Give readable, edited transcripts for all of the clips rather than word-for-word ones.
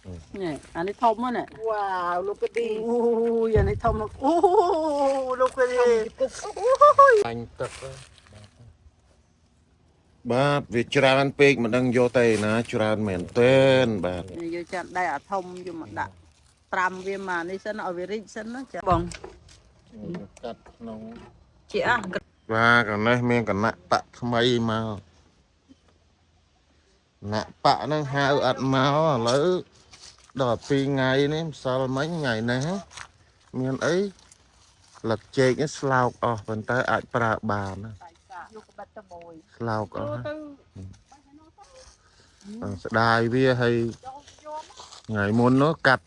nè anh ấy thông á nè Wow, look at this. ui anh ấy thông nó lúc cái gì anh tậpបាទវាច្រើនពេកមិនដឹងយកទៅណាច្រើនមែនទែនបាទ này vô chặn đây à thông vô mà đặt tram viên mà đi sân ở về rít sân nó chả bằng កាត់ក្នុង chị à បាទកណេះមានគណៈបកថ្មីមកណៈបកហ្នឹងហៅអត់មកឥឡូវដល់2ថ្ងៃនេះម្សិលមិញថ្ងៃនេះមានអីលឹកចេកនេះស្លោកអស់ប៉ុន្តែអាចប្រើបានណា vô cái bát tao bồi ស្លោកអស់ tư ស្ដាយវាហើយថ្ងៃមុននោះកាត់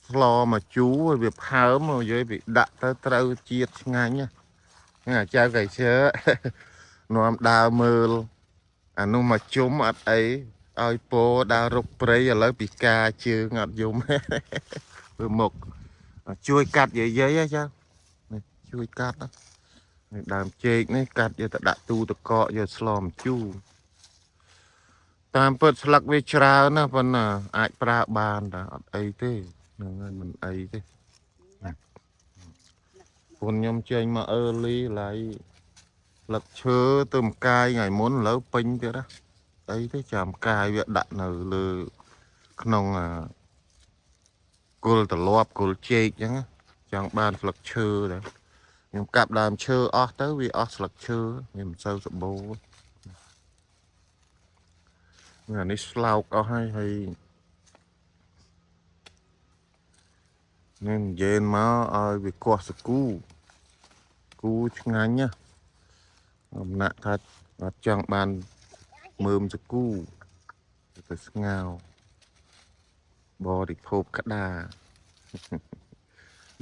ស្លមកជូរវាផើមមកនិយាយវាដាក់ទៅត្រូវជាតិឆ្ងាញ់ណាចៅកៃឈើនាំដើរមើលអានោះមកជុំអត់អីឲ្យពោដើររុកព្រៃឥឡូវពិការជើងអត់យំមើលមុខជួយកាត់យាយចាជួយកាត់ដើមចេកនេះកាត់យកទៅដាក់ទូទឹកកកយកស្លមជូរតាមពិតស្លឹកវាច្រើនណាប៉ុន្តែអាចប្រើបានតែអត់អីទេនឹងមិនអីទេពុនខ្ញុំចេញមកអឺលីឡៃស្លឹកឈើទៅម្កាយថ្ងៃមុនឥឡូវពេញទៀតណាអីទេចាំកាយវាដាក់នៅលើក្នុងគល់ត្រឡប់គល់ចេកអញ្ចឹងចង់បានស្លឹកឈើដែរខ្ញុំកាប់ដើមឈើអស់ទៅវាអស់ស្លឹកឈើវាមិនសូវសម្បូរអានេះស្លោកអស់ហើយនឹងនិយាយមកឲ្យវាកោះសគូគូឆ្ងាញ់ណាអំណាក់ថាអត់ចង់បានមើមសគូទៅស្ងោបរិភោគក្តា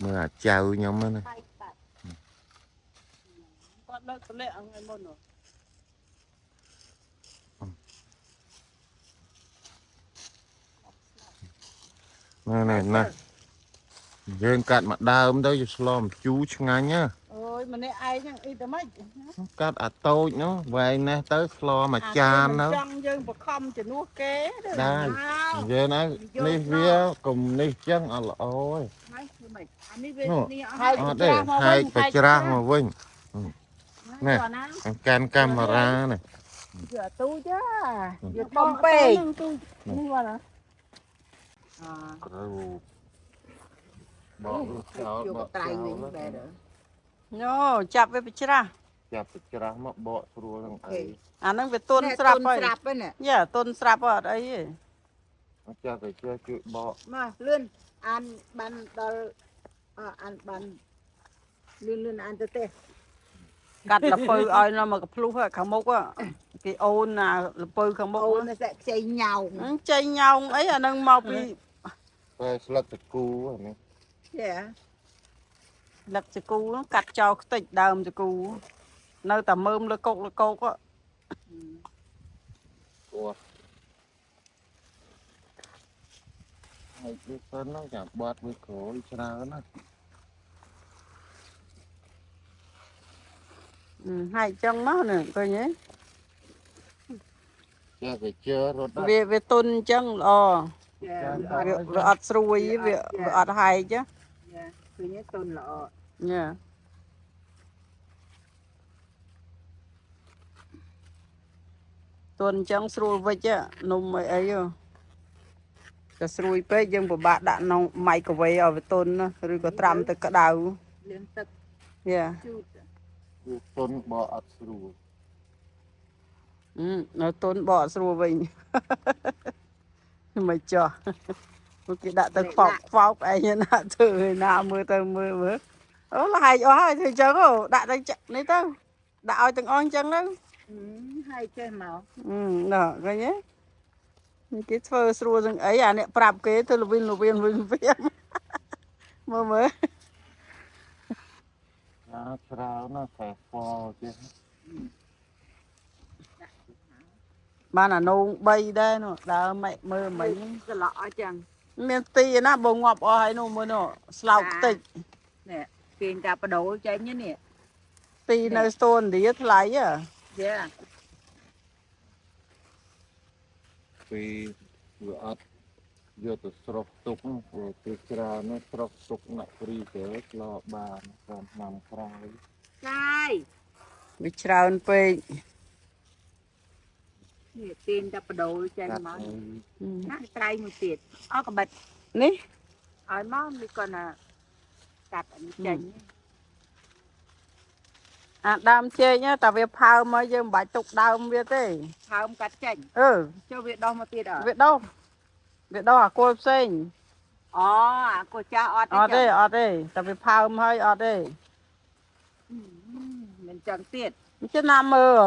មើលអាចៅខ្ញុំណា con đâu có lẽ ăn ngon rồi ណាយើងកាត់មកដើមទៅយកស្លមជូរឆ្ងាញ់ណា ôi mà nãy ai nhá ít tao mấy កាត់អាតូចនោះវែងនេះទៅស្លមួយចានទៅ trong dương bậc không chỉ nuốt ké ដែរនិយាយណានេះវាកុំនេះចឹងអត់ល្អទេ anh đi về đi អត់ទេហែកបច្រាស់មកវិញណែកាន់កាមេរ៉ានេះ rửa tu chứ rửa Bông bông bê. bê như vậy hả ត្រូវបកចោល Vô បក cái tay ចោល mình về rồi. nhô chặt về bạch ra ចាប់បច្រាស់មកបកស្រួលនឹងអី anh đang về tôn Nè, srap tôn rồi srap ấy nè. dạ tôn srap ở đây ចាប់ទៅជួយបក Mà lươn ăn ban đal ăn ban lươn lươn ăn cho tê. cắt là phơi ơi nó mà gặp lúc khang mốc á cái ôn là phơi khang mốc Ô nó sẽ chảy nhau. chơi nhau ấy anh đang mau bị តែស្លឹកតគូនេះ Yeah. lật cho cu nó cắt cho tịch đờm cho cu nơi tầm mơm lơ cột á គាត់ហើយវាសិនហ្នឹងចាំបាត់វាក្រួយច្រើនណា hai chân nó nè coi nhé ចាប់ទៅជើរត់ về về tôn chân ồ Yeah. về ọt xuôi về ọt hai chứ Yeah. Cứ nhớ tôn lọ. nha tôn chân xuôi với chứ nôm mày ấy vô cái xuôi pe dân của bạn đã nông mày của vậy ở về tôn nó rồi có trầm từ cả đầu Lươn tật yeah chút. វាទុនបកអត់ស្រួល nó tôn bỏ xuôi mình mày cho cái đã từ phọc phọc ấy như nào từ nào mưa từ mưa đó là hai thì chân rồi đã tới chân đấy tao đã oi từng on chân đó Hai chơi màu. đó cái nhé cái phơ xua rừng ấy à nè prap kế tôi là viên mơ mơ ច្រើនណាស់តែពណ៌ទៀត ban là nô bay đây nó đã mẹ mơ mấy Cái lọ chẳng. miền tì nó bông ngọt ở hay nó mơ nó slau tịch Nè. Phiền cả bà đổ cho anh nhé nè. tì nơi stone thì ít lấy à Yeah. ពីវាអត់ យកទៅស្រុកទុកព្រោះពេលច្រើននោះស្រុកទុកអ្នកព្រីទៅឆ្លោបានតាមឆ្នាំក្រោយ ចាយ វាច្រើនពេក នេះទាញតែបដូរចេញ កាត់ មក ឲ្យ ណាត្រៃមួយទៀតអស់កបិត នេះ ឲ្យមកនេះគាត់ណាកាត់អានេះចេញ អាដើមចេកណាតែវាផើមមកយើងមិនបាច់ទុកដើមវាទេ ហើមកាត់ចេញ អឺ ចូលវាដោះមកទៀតអត់ វាដោះអាគល់ផ្សេង អូអាកូចាស់អត់ អត់ទេតែវាផើមហើយអត់ទេ មិនចឹងទៀត មិនចេះណាមើល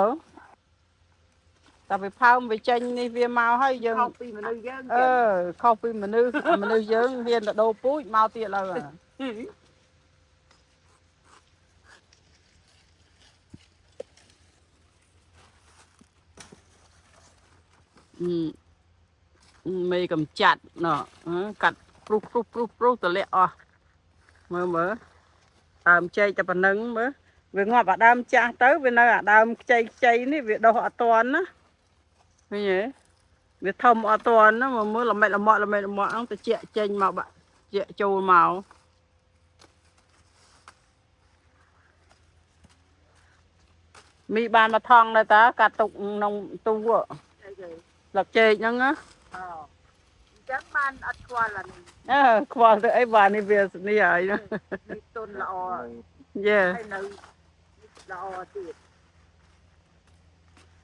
តែវាផើមវាចេញនេះវាមកហើយយើង ខុសពីមនុស្សយើង អឺខុសពីមនុស្សយើងហ៊ានទៅដូរពូជមកទៀតឡើយមេកំចាត់ណោះកាត់ព្រុសតលាក់អស់មើលដើមចេកតែប៉ុណ្ណឹងមើលវាងាប់អាដើមចាស់ទៅវានៅអាដើមខ្ចីនេះវាដុះអត់តាន់ណាឃើញទេវាធំអត់តាន់ណាមើលល្មិចល្មក់ហ្នឹងទៅជាចេញមកបាក់ជាចូលមកមីបានមកថងដែរតាកាត់ទុកក្នុងទូស្លឹកចេកហ្នឹងណា អូអញ្ចឹងបានអត់ខ្វល់អានេះ ខ្វល់ទៅអីបាននេះវានេះហើយណា នេះទុនល្អ យេ ហើយនៅល្អទៀត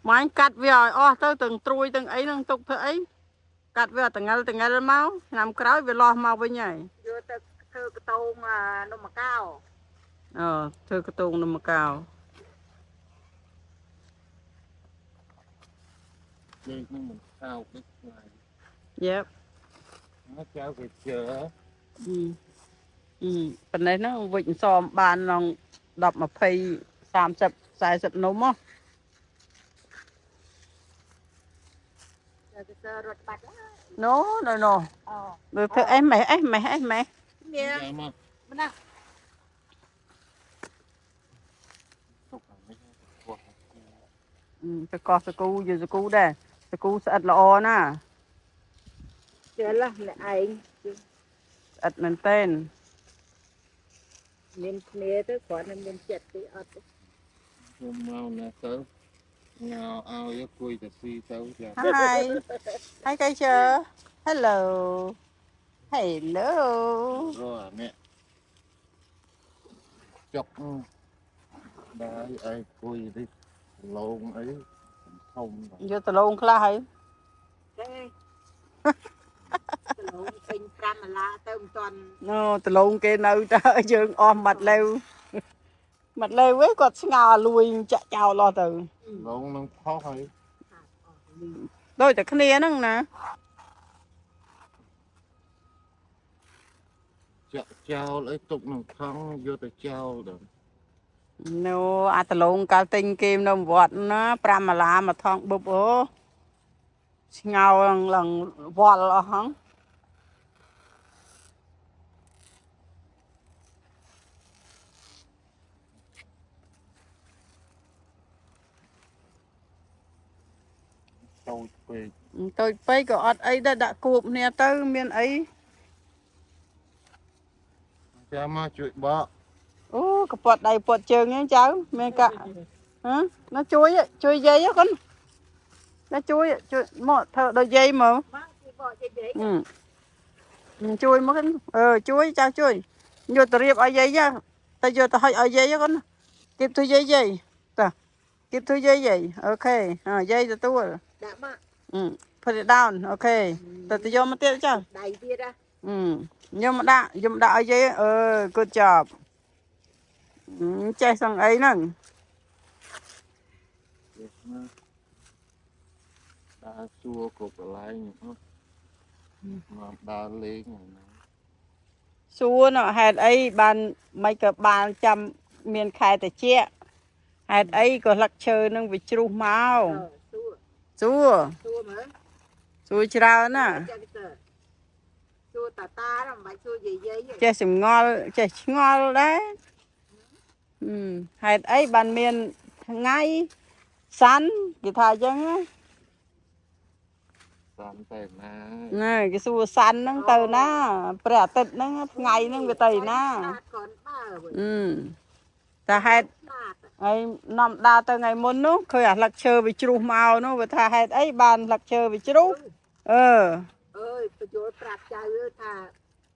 ម៉ាញ់កាត់វាឲ្យអស់ទៅទាំងត្រួយទាំងអីហ្នឹងទុកធ្វើអីកាត់វាតងិលមកឆ្នាំក្រោយវាលាស់មកវិញហើយ យកទៅធ្វើកតោងនំមកកៅ ធ្វើកតូងនំកៅ ចេកនឹងមិនខោដូចខ្លាយ យេ មកចៅគេជើ ប៉ុណ្ណេះហ្នឹងវិចសមបានក្នុង10 20 30 40នំហ៎ ទៅទៅរត់បាត់ ណូ អូ លើធ្វើអេម៉េះ នេះ មក ម្ណាស់ ទុកឲ្យនេះពោះ ទៅកោះសកូយើងសកូដែរសកូស្អិតល្អណា ជិលអ្នកឯង ស្អិតមែនតើ មានគ្នាទៅគ្រាន់តែមានចិត្តទីអត់ ខ្ញុំមកណាទៅញ៉ាឲ្យគួយតែស៊ីទៅចា Hi teacher hello រកអ្នកចុកដែរឲ្យគួយនេះឡងអីធំ យកទៅលងខ្លះហើយ ទេទៅលងពេញ5ដុល្លារទៅមិនទាន់ ណូទៅលងគេនៅតើយើងអស់មាត់លេវវិញគាត់ស្ងោលួយចាក់ចោលអស់ទៅ ឡងនឹងផុសហើយ ដូចតែគ្នាហ្នឹងណា ចាក់ចោលអីទុកក្នុងថង់យកទៅចោលទៅ ណូអាតលងកាលទិញគេនៅវត្តណា5ដុល្លារមួយថងបុបអូស្ងោឡើងវល់អស់ហ្នឹង តូចពេក តូចពេកក៏អត់អីដែរដាក់គួបគ្នាទៅមានអី ចាំមកជួយបក អូកពាត់ដៃពាត់ជើងហ្នឹងចៅមានកាណាជួយយាយកូនណាជួយមកធ្វើដូចយាយមើល មកគេបកចេញ ជួយមកជួយចៅជួយយកទៅរៀបឲ្យយាយទៅយកទៅហុចឲ្យយាយគាត់គៀបទៅយាយតាគៀបទៅយាយអូខេយាយទទួល ដាក់មក put it down អូខេទៅយកមកទៀតចៅ ដៃទៀតណា ខ្ញុំដាក់ឲ្យយាយgood job ចេះសឹងអីហ្នឹង ដើរសួរគ្រប់កន្លែងមកដើរលេង សួរហេតុអីបានមិនក៏បានចាំមានខែតិចហេតុអីក៏លឹកឈើនឹងវាជ្រុះមក សួរ សួរ មើល សួរច្រើនណា សួរតាតាមិនបាច់សួរយាយ ចេះសំងល់ចេះឆ្ងល់ដែរហេតុអីបានមានថ្ងៃសាន់គេថាអញ្ចឹងណា Sẵn tên nè. nè cái xua xanh nó từ nó bẹt tịt nó ngày nó về tây nó còn ba rồi ta hay ba ấy năm đa từ ngày muốn nó khơi à lạc chơi với chú màu nó và tha hay ấy bàn lạc chơi với chú ờ អើយបញ្ចូលប្រាប់ចៅថា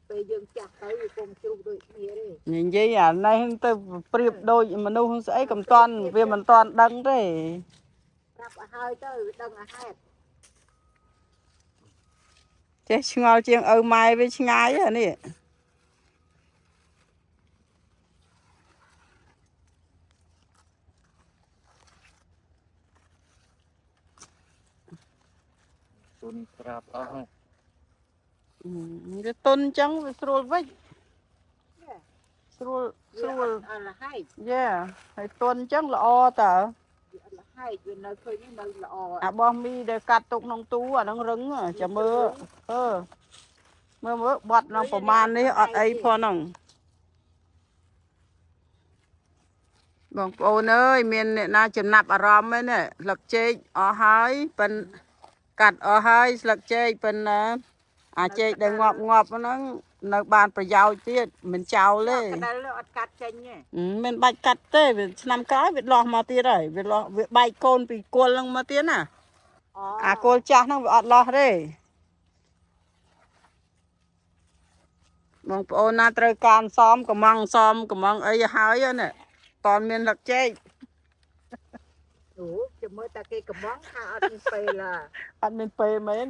ពេលយើងចាស់ទៅវាកុំជ្រុះដូចគ្នាទេ nhìn gì à nay tôi priệp đôi mà nu không sẽ cầm toàn vì mình toàn đăng đấy ប្រាប់ឲ្យហើយទៅដឹងឲ្យហេតុ chứ ngồi chiên mai với ngay à nè Tuần trap ớt. cái tôn trắng với sôi với sôi វា sôi អត់លហើយ yeah hay tôn trắng là o tờ វាអត់លហើយវានៅឃើញនៅល្អ à bom mi để cắt tục nông tú à nó rứng à chả mưa mưa bọt nó phải man đấy ọt ấy pho nòngបងប្អូនអើយមានអ្នកណាចំណាប់អារម្មណ៍ហ្នឹងស្លឹកចេកអស់ហើយប៉ិនកាត់អស់ហើយស្លឹកចេកប៉ិនអាចចេកដែលងាប់ហ្នឹងនៅបានប្រយោជន៍ទៀតមិនចោលទេ កណ្ដិលអត់កាត់ចេញទេ មិនបាច់កាត់ទេវាឆ្នាំក្រោយវាលាស់មកទៀតហើយវាលាស់វាបែកកូនពីគល់ហ្នឹងមកទៀតណា អូ អាគល់ចាស់ហ្នឹងវាអត់លាស់ទេបងប្អូនណាត្រូវការសមកំងអីហើយណាតនមានស្លឹកចេក អូចាំមើលតាគេកំងថាអត់មានពេលឡា អត់មានពេលមែន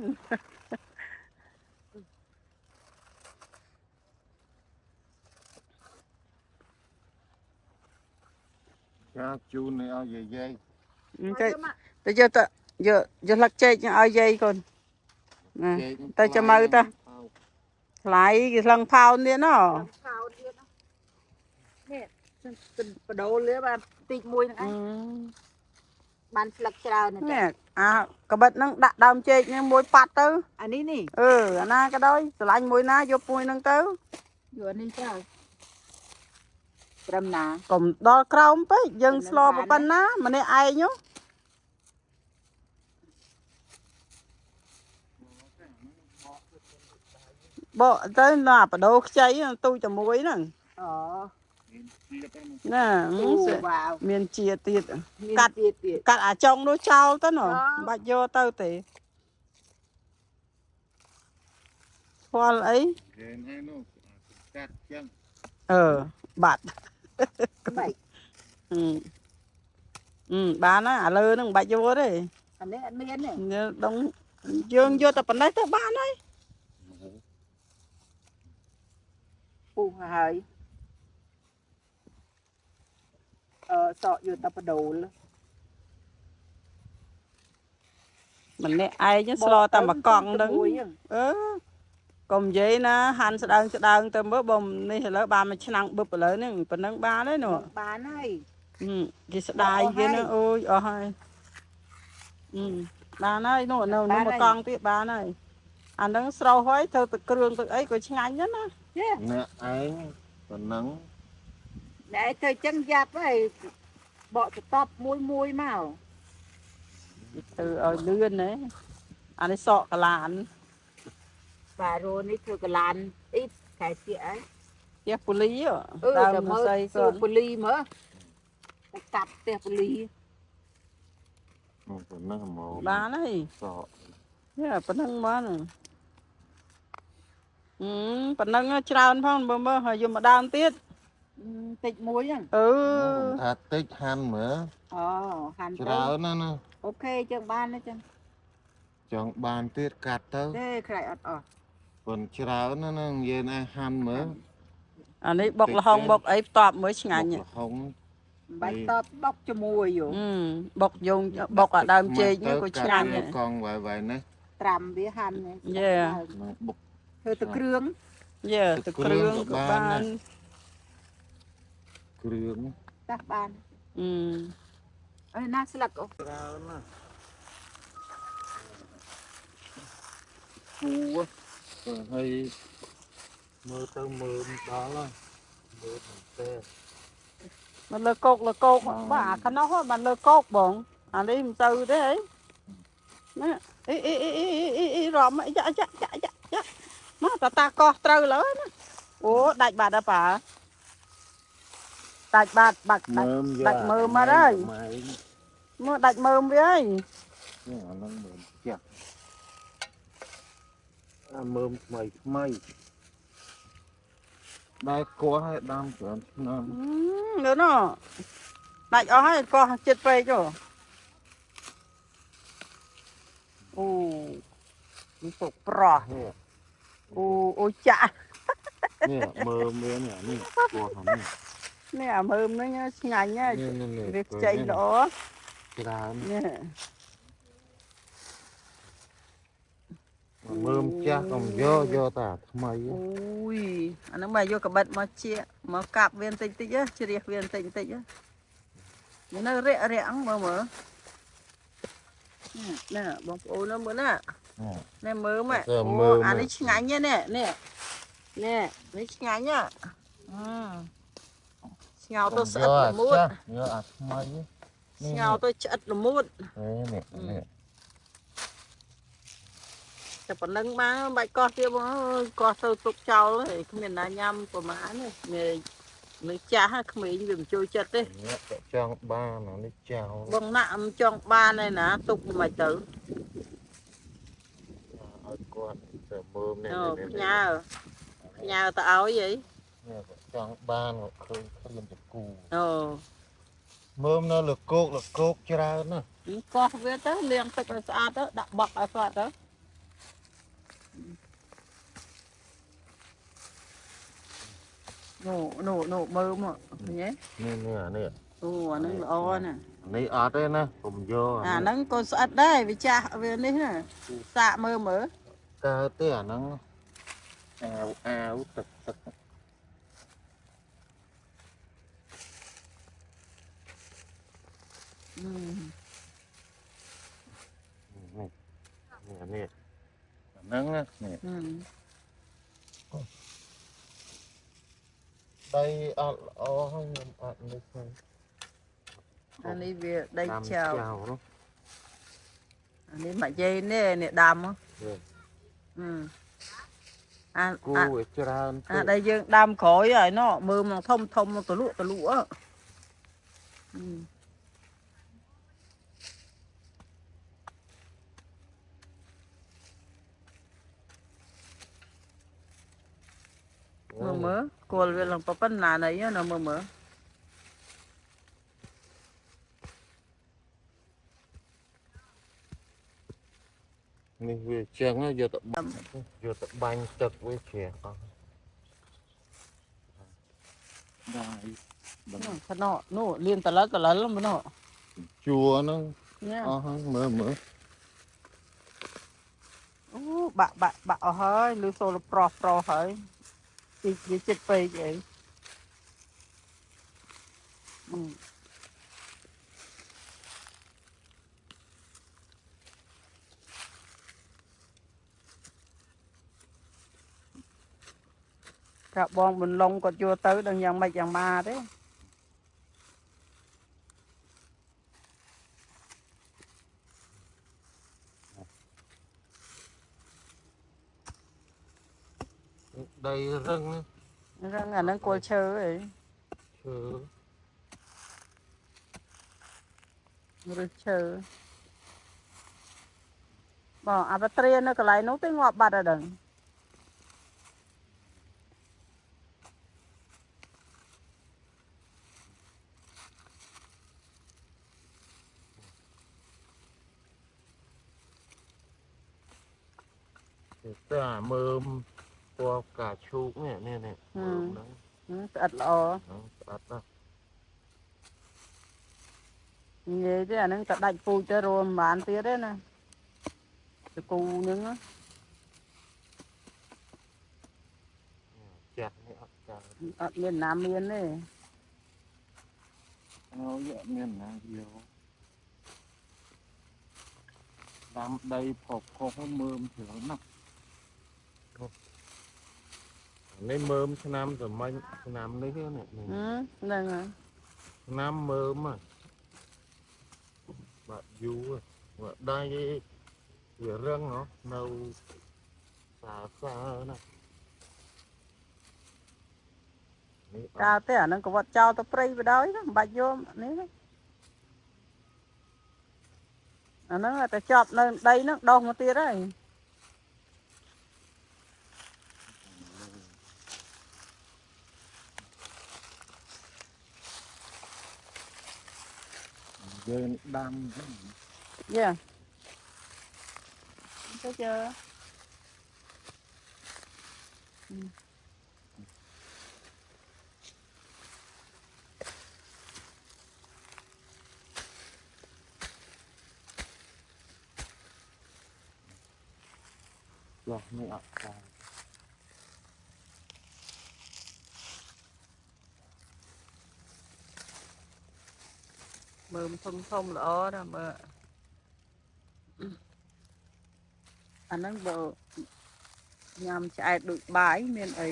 Cha chú này ao dày dày. ទៅយកទៅយកស្លឹកចេកឲ្យយាយកូនណាទៅចាំមើលទៅថ្លៃគេស្លឹងផោនទៀតណោះ ខោទៀតនេះបដូរលឿបានតិចមួយហ្នឹងឯងបានស្លឹកច្រើនណាស់ នេះអាក្បិតហ្នឹងដាក់ដើមចេកហ្នឹងមួយប៉ាត់ទៅ អានេះនេះ អាណាក៏ដោយស្រឡាញ់មួយណាយកមួយហ្នឹងទៅ យកនេះត្រូវត្រឹមណា កុំដល់ក្រោមពេកយើងស្លប៉ុណ្ណាម្នាក់ឯងបកទៅណាបដូរខ្ចីទូចតែមួយហ្នឹង អូ ណា វ៉ាវ មានជាទៀត កាត់ទៀតទៀត កាត់អាចុងនោះចោលទៅណោះបាច់យកទៅទេស្គាល់អី Vậy này nó cắt chân. បាត់ បែក បានណាឥឡូវហ្នឹងមិនបាច់យកទេ អានេះអត់មានទេ ដងយើងយកតែប៉ុណ្ណេះទៅបានហើយ ពុះហើយសក់យកតែបដូរ ម្នាក់ឯងស្លតែមួយកង់ហ្នឹងកុំនិយាយណាហាន់ស្ដើងទៅមើលបំនេះឥឡូវបានមួយឆ្នាំងបឹបឥឡូវហ្នឹងប៉ុណ្ណឹងបានហើយនោះ បានហើយ គេស្ដាយគេហ្នឹងអូយអស់ហើយបានហើយនោះនៅមួយកង់ទៀតបានហើយអាហ្នឹងស្រោះហើយធ្វើទឹកគ្រឿងទឹកអីក៏ឆ្ងាញ់ណាស់ណា Nè anh còn nắng. តែធ្វើចឹងយ៉ាប់ហើយបកទៅតបមួយមក ទៅឲ្យលឿនណាអានេះសក់កឡាន បាទរោនេះធ្វើកឡានអ៊ីតខែទៀតអី ផ្ទះពូលី ដើ ដើ ម ម មើ ស័ ល យ សួ ក៏ រពូលីមើលទៅកាប់ផ្ទះពូលី Còn nắng màu. បានហើយ Sọ. ប៉ុណ្ណឹងបានប៉ុណ្ណឹងច្រើនផងមើលហើយយកមកដើមទៀត តិចមួយហ្នឹង Thà tích han mở. អូហាន់ទៅ Cháo nó nó. អូខេចឹងបានទេចឹង Chọn bàn tiết cắt tao. ទេខ្លាចអត់អស់ Còn cháo nó về này han mở. អានេះបុកល្ហុងបុកអីផ្ទាប់មើលឆ្ងាញ់ Không. បាច់តបបុកជាមួយយោ បុកយើងបុកអាដើមចេកនេះក៏ឆ្ងាញ់ Con vài vài này. ត្រាំវាហាន់ Nó bục ធ្វើទៅគ្រឿង ទឹកគ្រឿងក៏បាន krương. តាស់បានអីណាស្លឹកអូ Cháo nó. Phù quá. Rồi hay mơ tao mơ đó rồi. Mơ thằng xe. มันលើកោកបាទអាខ្នោះបានលើកោកបងអានេះមិនទៅទេហីណា rọm dạ nó ta co trâu lớn ủa đạch bà đã bà đạch bà bạc đạch mơ mà đây mơ đạch mơ với mơm mày đây có hay đang chuẩn nữa nó đạch ở hay co chết về chứ ô phục pro ô chạ nè mơm với nè nè của hắn nè nè mơm nó nhá ngành nhá việc chạy đó nè mơm cha còn do ta mày ui anh nó mày vô cả bật mà chia mà cạp viên tinh tinh á chia riêng viên tinh tinh á nó rẻ rẻ mở nè bông ô nó mở nè nè mở mẹ anh ấy ngắn nhá nè lấy ngắn nhá ngào tôi sợ là mút ngào tôi chật là mút chập nâng má bạch con kia con sâu tục trâu ấy không biết là nhâm của má này người cha không biết gì chui chật đấy trong ba nó đi chào bông nạm trong ba này nè tục mày tử con mơm này nhà ta áo gì trong ba nó khơi khơi được cù mơm nó lực cốt cho ra nữa con biết tới liền tới cái sao đó đặt bọc ở phật đó nổ mơm ạ nhé nè nó o nè này ở đây nè cùng vô nó con sạch đây vì cha về đây nè xạ mơ mở cái tía nó áo tật nè nắng nè đây anh đi về đây chào anh đi mà dây nè đầm á đây dương đầm khói rồi nó mưa mà thông tờ lụa mơ cô về lòng papá nà này nó mơ mình về trường á giờ tập bánh tập với trẻ con thật nọ liên tờ lá lắm nó chùa nó mở bạ hơi lưu xô là pro hơi đi chết phê vậy cả bọn mình lông còn chưa tới đang dàn mạch dàn ma đấy đây răng là nó cô chơi ấy chơi bỏ à bắt tre nó cái lại nấu tới ngọt bạt ở đằng ta mơm qua cả chú nè ật lò đó như thế nó ta đánh pui cho rồi mà ăn tía đấy nè cái cù những á chặt ở miền Nam miền này miền Nam nhiều đám đây phọc có mơm thì nó nặng lấy mơm năm rồi mấy năm lấy cái này năm mơm mà bạn du đây Về răng nó nâu xà xà nè. កាលទេអាហ្នឹងក៏វត្តចោលទៅព្រៃបដ ாய் ហ្នឹងមិនបាច់យកនេះទេអាហ្នឹងតែចប់នៅដីហ្នឹងដុះមកទៀតហើយ Về đam. យ៉ាទៅជើ Rồi, mới ập ra. មើលធំល្អណាស់មើលអាហ្នឹងបើញ៉ាំឆ្អែតដូចបាយមានអី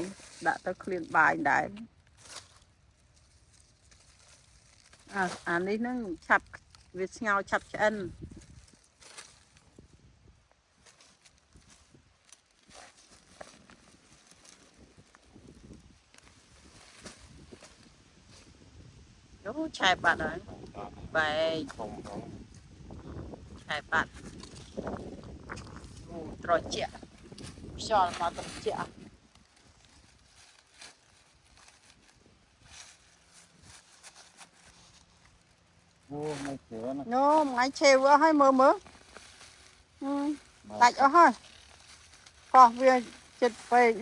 ដាក់ទៅឃ្លានបាយដែរអានេះហ្នឹងឆាប់វាស្ងោរឆាប់ឆ្អិនអូឆែបបាត់ហើយបែក Không có. ឆែបបាត់អូត្រជាក់ខ្យល់មកត្រជាក់ Vô mấy cửa nè. ញោមថ្ងៃឆេវអស់ហើយមើលដាច់អស់ហើយកោះវាចិត្តពេក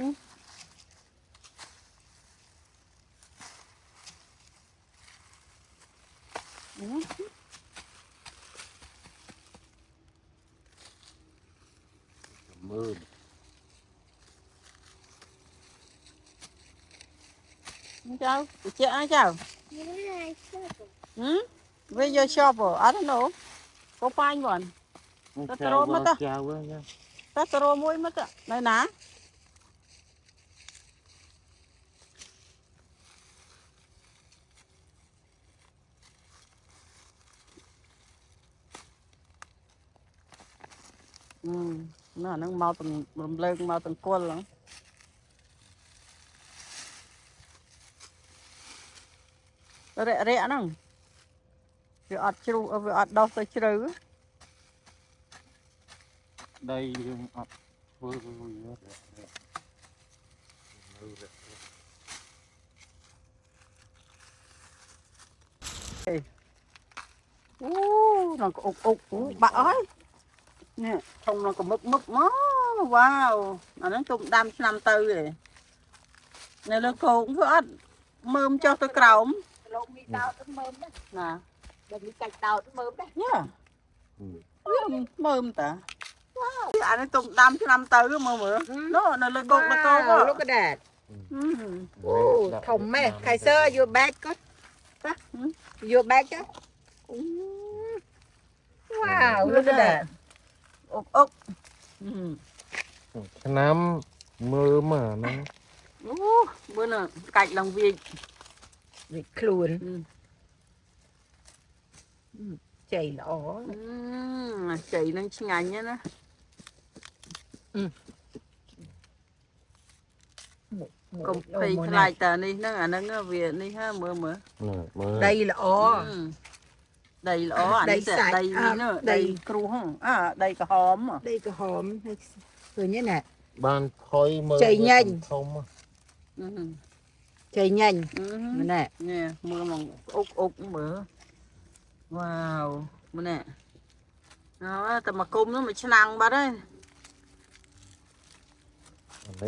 Mưa. Cháu, chị ai cháu? Với your shop or I don't know. Go find one. Tao trộn mất à? Chào với nha. Ta trộn mũi mất à? Này ná. Nó mau từng lên mau từng quân lắm. Rẹ rẹ nó. Vì ọt chru, vì ọt đau tới chru. Đây ập vừa nó có ục bạ ơi. Nè, không nó có mực má. Wow, nó tụng đam năm tư rồi. Này là cô cũng có mơm cho tôi cào. Lộn mi đào tới mơm đó. Nè. Đừng đi cạch đào tới mơm đó. Yeah. Mơm ta. Wow. Anh ấy tụng đam năm tư mơ mơ. Nó là cô là cô. Look at that. Thùng mẹ, khai sơ your bag có. Your bag đó. Wow, look at that. Ốc. Năm mưa mà nó. Bữa nào cạch lòng vịt. Vịt khuôn. Chảy lỏ. Chảy nó ngành nhá nó. Cùng phi lại tờ đi nó nó về đi ha mưa. Đây là ó. Đây là ó đây sạch đây nó đây cru không đây cả hòm mà đây cả hòm rồi nhé nè Ban thôi mưa chảy nhanh không chảy nhanh nè nè mưa mà ục mưa wow mưa nè nó tao mà cung nó mà năng ba đấy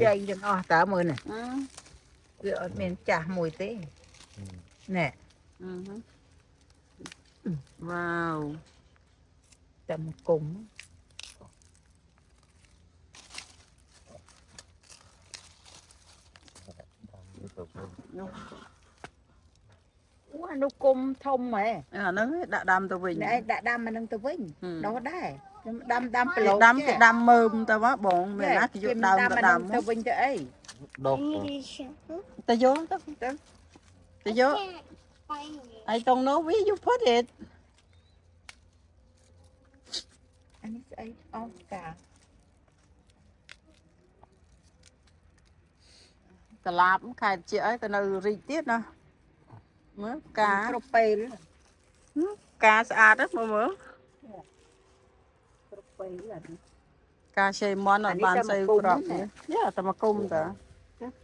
chảy cho nó tả mưa nè rồi mình chả mùi té nè wow tầm cùng nó cung thông mà nó đã đâm tao vinh nãy đã đâm mà nâng tao vinh đó đấy đâm đâm mơm tao quá bọn mẹ nát cái đâm tao vinh cho ấy đâu tao vô tao vô I don't know where you put it. anh ấy ong cả កលាបខែជាអីទៅនៅរីកទៀតណាមើលកា គ្រប់ពេល ការស្អាតហ្នឹងមើល គ្រប់ពេលអានេះ ការឆេមន់អត់បានស្អីក្របនេះយ៉ាតែមកគុំតា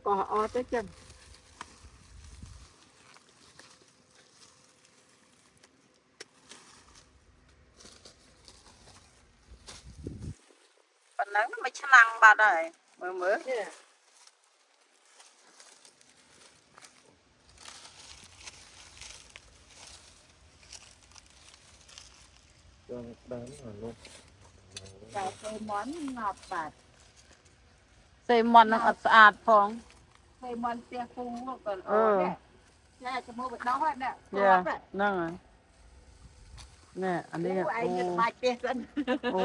កោះអត់ទៅចឹង ប៉ុណ្ណឹងមិនឆ្នាំងបាត់ហើយមើល Cho bán là luôn. តែពេលមន់ងាប់បាត់ សេមន់នឹងអត់ស្អាតផង ពេលមន់ផ្ទះគូក៏អ អឺ ត់ដែរតែចាំមើលបដោះហ្នឹង យ៉ា ងាប់ ហ្នឹងហើយនេះអានេះ អូឯងទៅបាច់ផ្ទះសិន អូ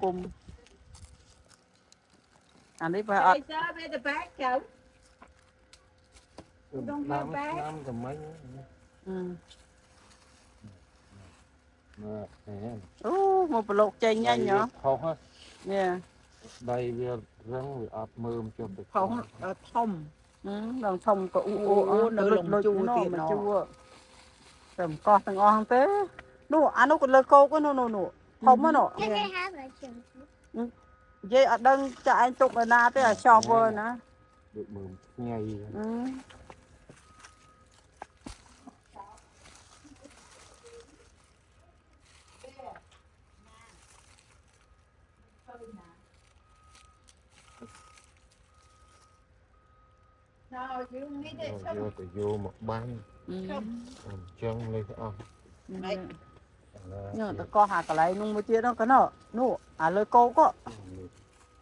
គុំអានេះបើអ អ ត់ ត់ទៅវាទៅបាច់ចៅ Đông Năm Nam Bắc. năm tầm mấy. អឺ Nè, nè. អូមកប្រឡូកចេញញ៉ាញ់ហ៎ Không hết. នេះ Đây bia rắn bị ập mơm cho được. ផងធំ ដល់ធំក៏អ៊ូអ៊ូ នៅ នៅលុ ល ច ំ លុច ជួ នោះ ទៀត មក ណោះ ជួតែមិនកោះទាំងអស់ហ្នឹងទេនោះអានោះក៏លើកោកនោះនោះធំហ្នឹង Can I have a shampoo? និយាយអត់ដឹងចាឯងទុកឯណាទេអាចប់វើណា Được mơm ngay. អឺ nào dương đi để Rồi vô thì vô một bán. អឺ Chân lên cái ong. នេះ Là តកោះអាកន្លែងនោះមួយទៀតនោះកណោនោះអាលើកោក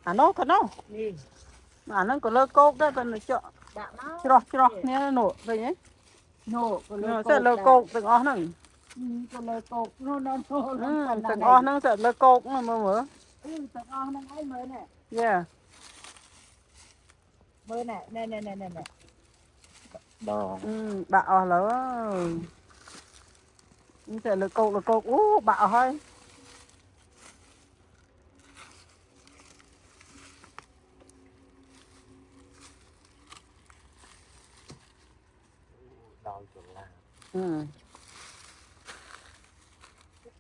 អានោះកណោ đi អាហ្នឹងក៏លើកោកដែរតែចក ដាក់មក ច្រោះគ្នានោះឃើញទេ ណូក៏លើ តែលើកោកទាំងអស់ហ្នឹង ក៏លើកោកណូណូ ទាំងអស់ហ្នឹងតែលើកោកមើលមើល ទាំងអស់ហ្នឹងឯងមើលនេះ យ៉ា មើលនេះណែណែណែណែ đò. បាក់អស់លើតែលើកោកអូបាក់អស់ហើយ Đòi cho là.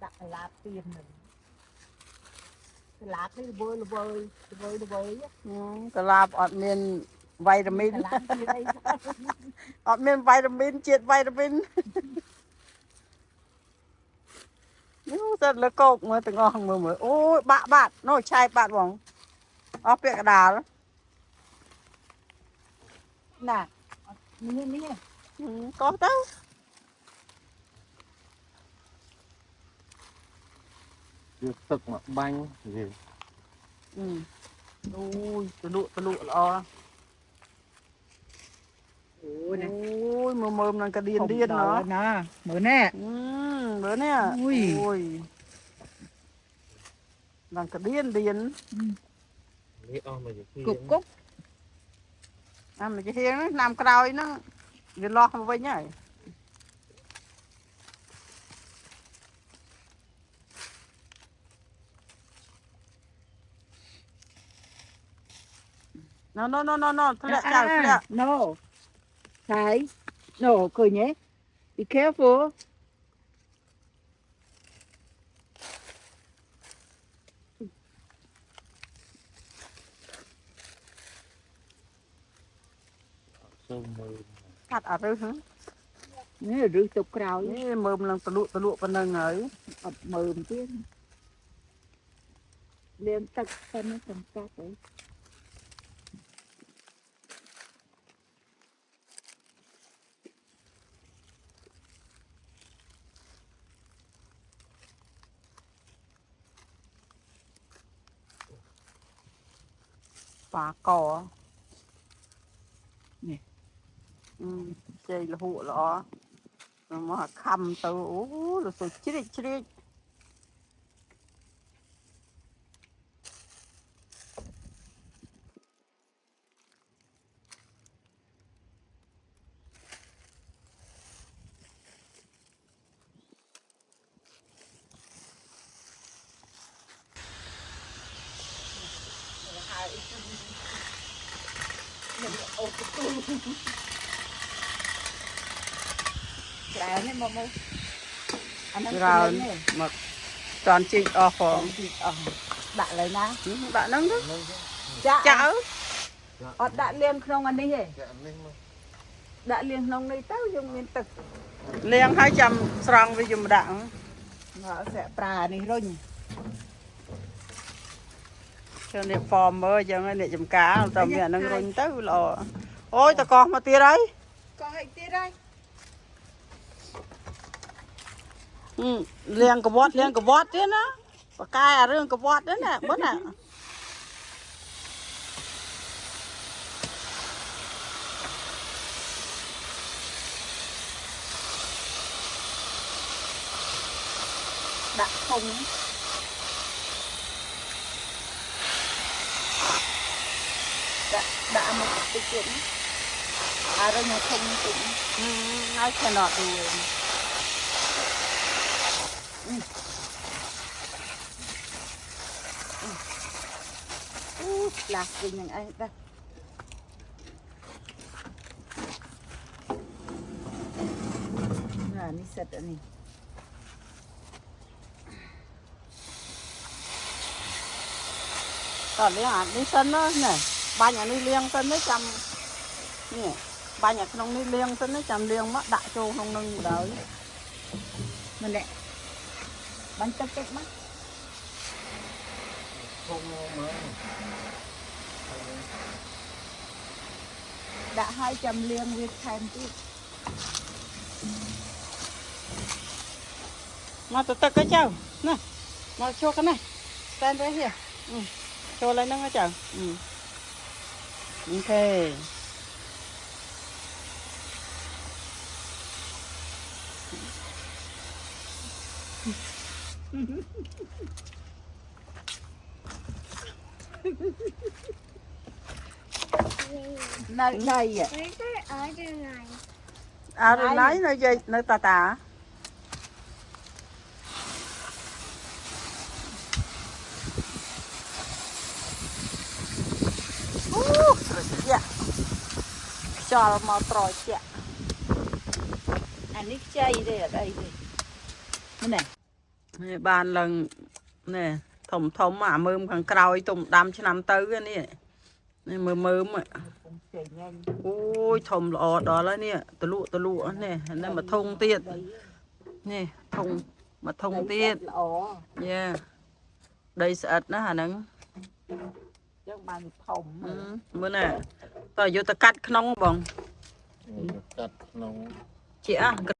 ដាក់កលាបទៀនហ្នឹងកលាបនេះវើល្វើកលាបអត់មានវីតាមីន កលាបទៀតអី អត់មានវីតាមីនជាតិវីតាមីនយូតែលើកោកមើលទាំងអស់មើលអូយបាក់នោះឆាយបាក់បងអស់ពាក់កដាល ណានេះ កោះទៅ Vô tức mà banh gì. អូយទលក់ល្អ អូ អូ នេះ យមើលនឹងកដៀនណោះ ណាមើលនេះ មើលនេះ អូយ អូយនឹងកដៀន Lấy ong mà gì kia. គុកគុក អាមកជាហៀងហ្នឹងឆ្នាំក្រោយហ្នឹងវាលាស់មកវិញហើយណូធ្លាក់ចោលធ្លាក់ no ហើយ no ឃើញទេ be careful Sương mơ. កាត់អត់ឬហ្នឹង នេះឬទុកក្រោយ នេះមើលនឹងទលក់ប៉ុណ្ណឹងហើយ អត់មើលទៀតលាងទឹកទៅនេះសំកាត់ទៅ ប៉ាកនេះជ័យលហួកល្អមកខំទៅអូលសុជ្រៀក Trẻ này mà mơ. Anh em Rồi lên này. mà toàn chị ở phòng Đã lấy ná. bạn nâng đó Dạ. chở Đã liên không anh đi hề. Đã liên không đi tao dùng nguyên tực. liền 200 srong với dùng đặng Nó sẽ prà này rồi nhỉ. cho nên form mới cho nên để chấm cá tầm mẹ nâng rồi tới lò ôi ta con mà tia đấy Có hành tiết đây. liền cái bót thế nó và cai riêng cái bót đấy nè bớt nè Đã không. Đã một cái chuyện. À rồi nhà không cũng. I cannot do it Lạc gì những anh đây. Nah, ini set ini. còn đi sân đó nè ba nhà đi liên sân đấy chăm nè ba nhà không đi liên sân đấy chăm liên mất đại châu không nâng đợi Mình nè. Bánh tất tất mắt. Đã 200 liên việc thêm tí. mà tự cái cháu nè mà cho cái này stand right here cho lấy nó cháu ok Này này à. Với cái ở trên này. à rồi lấy nơi dây nơi tà tà dạ cho màu trồi dạ Anh ấy chay đây ở đây đây. Mình nè. nè bàn lần nè thùng mà mơm thằng cào tùng đâm cho năm tư cái nè nè mơm ạ Cũng chảy nhanh. ôi thùng lọ đó là nè tơ lụa nè nên mà thông tiệt nè thùng mà thông tiệt Ồ. yeah đây sạch nó hả nắng Chắc bàn phòng. bữa nè tao vô tao cắt nông bông cắt nóng chị á